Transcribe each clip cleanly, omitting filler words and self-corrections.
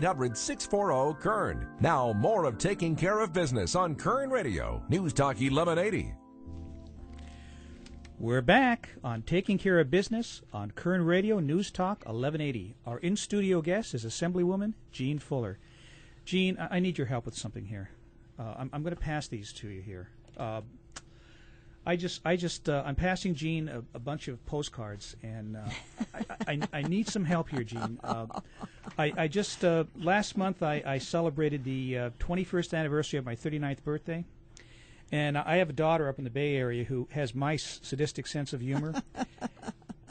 800-640-KERN. Now, more of Taking Care of Business on Kern Radio, News Talk 1180. We're back on Taking Care of Business on Kern Radio, News Talk 1180. Our in-studio guest is Assemblywoman Jean Fuller. Jean, I need your help with something here. I'm going to pass these to you here. I'm passing Jean a bunch of postcards, and I need some help here, Jean. I just last month I celebrated the 21st anniversary of my 39th birthday, and I have a daughter up in the Bay Area who has my sadistic sense of humor.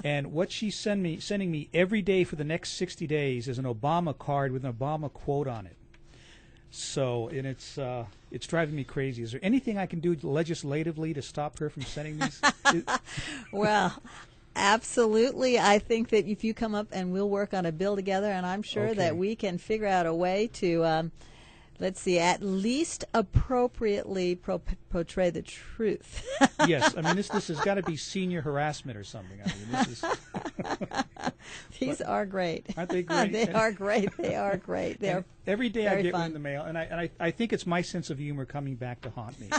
And what she's sending me every day for the next 60 days is an Obama card with an Obama quote on it. So, and it's driving me crazy. Is there anything I can do legislatively to stop her from sending these? Well, absolutely. I think that if you come up and we'll work on a bill together, and I'm sure that we can figure out a way to, let's see, at least appropriately portray the truth. Yes, I mean this has got to be senior harassment or something. I mean this is. These are great. Aren't they great? They are great. They are great. They're every day I get fun. one in the mail, and I think it's my sense of humor coming back to haunt me.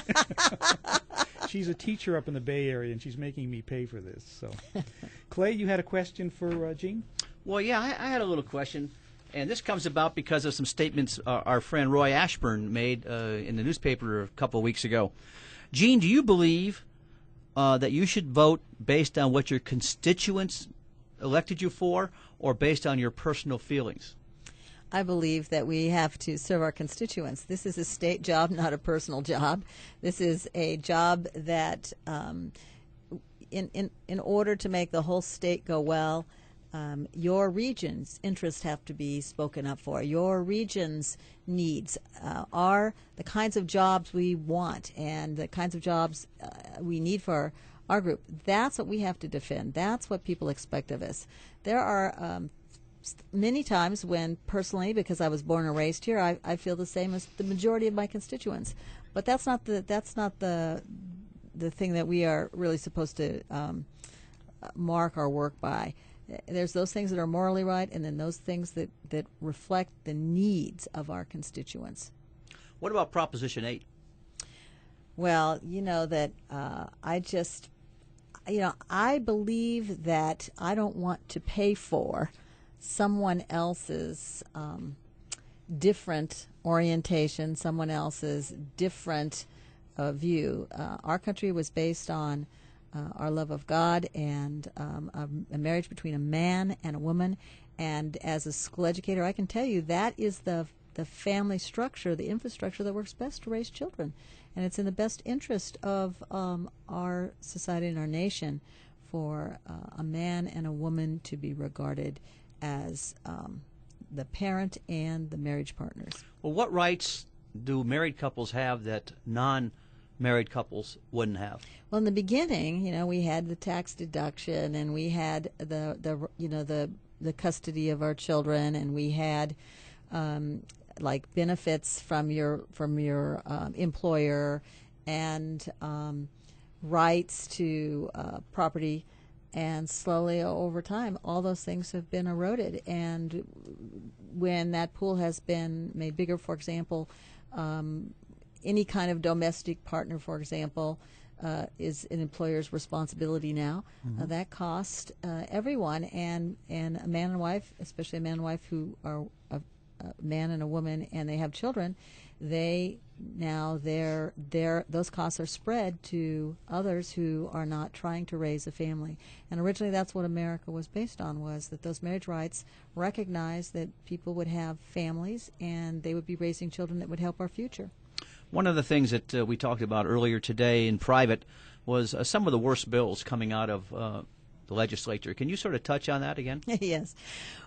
She's a teacher up in the Bay Area, and she's making me pay for this. So, Clay, you had a question for Jean? Well, yeah, I had a little question, and this comes about because of some statements our friend Roy Ashburn made in the newspaper a couple of weeks ago. Jean, do you believe that you should vote based on what your constituents elected you for, or based on your personal feelings? I believe that we have to serve our constituents. This is a state job, not a personal job. This is a job that, in order to make the whole state go well, your region's interests have to be spoken up for. Your region's needs are the kinds of jobs we want and the kinds of jobs we need for our group. That's what we have to defend. That's what people expect of us. There are many times when, personally, because I was born and raised here, I feel the same as the majority of my constituents. But that's not the thing that we are really supposed to mark our work by. There's those things that are morally right, and then those things that reflect the needs of our constituents. What about Proposition 8? Well, you know that I believe that I don't want to pay for someone else's different orientation, someone else's different view. Our country was based on our love of God and a marriage between a man and a woman. And as a school educator, I can tell you that is the family structure, the infrastructure that works best to raise children. And it's in the best interest of our society and our nation for a man and a woman to be regarded as the parent and the marriage partners. Well, what rights do married couples have that non-married couples wouldn't have? Well, in the beginning, we had the tax deduction, and we had the custody of our children, and we had like benefits from your employer, and rights to property. And slowly over time, all those things have been eroded. And when that pool has been made bigger, for example, any kind of domestic partner, for example, is an employer's responsibility now. Mm-hmm. That cost everyone, and a man and wife, especially a man and wife who are a man and a woman, and they have children, those costs are spread to others who are not trying to raise a family. And originally that's what America was based on, was that those marriage rights recognized that people would have families and they would be raising children that would help our future. One of the things that we talked about earlier today in private was some of the worst bills coming out of the legislature. Can you sort of touch on that again? Yes.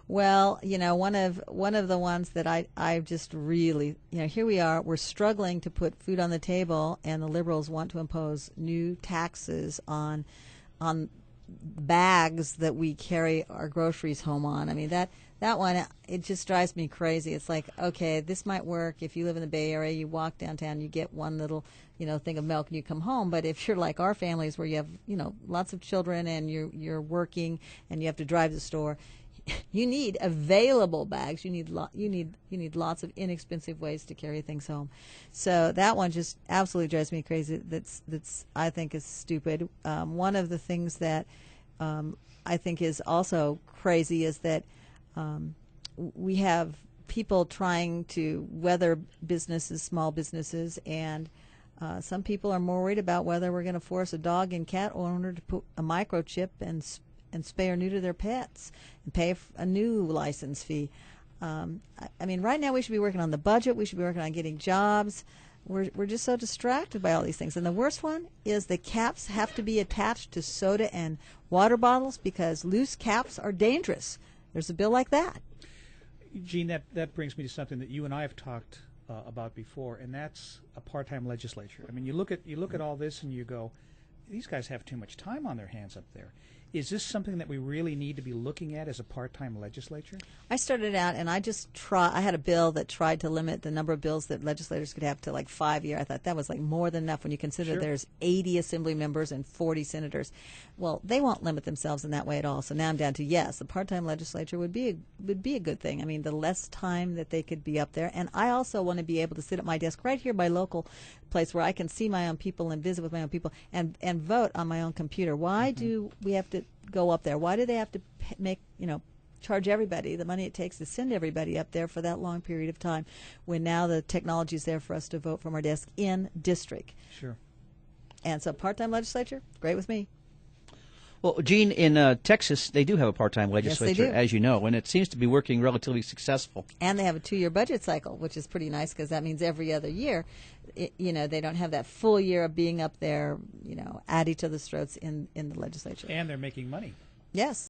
Well, one of the ones that I just really, here we are, we're struggling to put food on the table, and the liberals want to impose new taxes on bags that we carry our groceries home on. I mean, that one, it just drives me crazy. It's like, okay, this might work if you live in the Bay Area, you walk downtown, you get one little thing of milk and you come home. But if you're like our families where you have lots of children and you're working and you have to drive to the store, you need available bags. You need lots of inexpensive ways to carry things home. So that one just absolutely drives me crazy. That's I think is stupid. One of the things that I think is also crazy is that we have people trying to weather businesses, small businesses, and some people are more worried about whether we're going to force a dog and cat owner to put a microchip and spay or neuter their pets and pay a new license fee. I mean, right now we should be working on the budget. We should be working on getting jobs. We're just so distracted by all these things. And the worst one is the caps have to be attached to soda and water bottles because loose caps are dangerous. There's a bill like that. Gene, that brings me to something that you and I have talked about before, and that's a part-time legislature. I mean, you look at all this and you go, these guys have too much time on their hands up there. Is this something that we really need to be looking at as a part-time legislature? I started out and I had a bill that tried to limit the number of bills that legislators could have to like 5 years. I thought that was like more than enough when you consider there's 80 assembly members and 40 senators. Well, they won't limit themselves in that way at all. So now I'm down to yes, the part-time legislature would be a good thing. I mean, the less time that they could be up there. And I also want to be able to sit at my desk right here, my local place where I can see my own people and visit with my own people and vote on my own computer. Why do we have to go up there? Why do they have to charge everybody the money it takes to send everybody up there for that long period of time when now the technology is there for us to vote from our desk in district? Sure. And so part-time legislature, great with me. Well, Gene, in Texas, they do have a part-time legislature, yes, they do. as you know, and it seems to be working relatively successful. And they have a 2-year budget cycle, which is pretty nice because that means every other year, they don't have that full year of being up there, at each other's throats in the legislature. And they're making money. Yes.